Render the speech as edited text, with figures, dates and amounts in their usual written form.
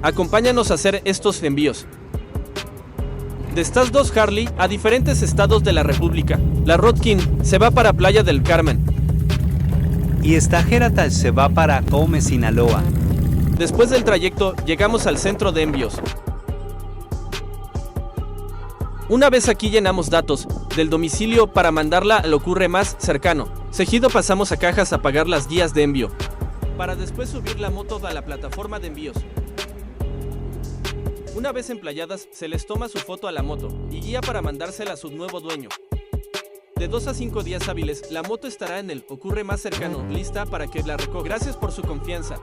Acompáñanos a hacer estos envíos. De estas 2 Harley a diferentes estados de la República. La Rodkin se va para Playa del Carmen. Y esta Geratal se va para Caume, Sinaloa. Después del trayecto, llegamos al centro de envíos. Una vez aquí llenamos datos del domicilio para mandarla al ocurre más cercano. Seguido pasamos a cajas a pagar las guías de envío, para después subir la moto a la plataforma de envíos. Una vez emplayadas, se les toma su foto a la moto y guía para mandársela a su nuevo dueño. De 2 a 5 días hábiles, la moto estará en el ocurre más cercano, lista para que la recoja. Gracias por su confianza.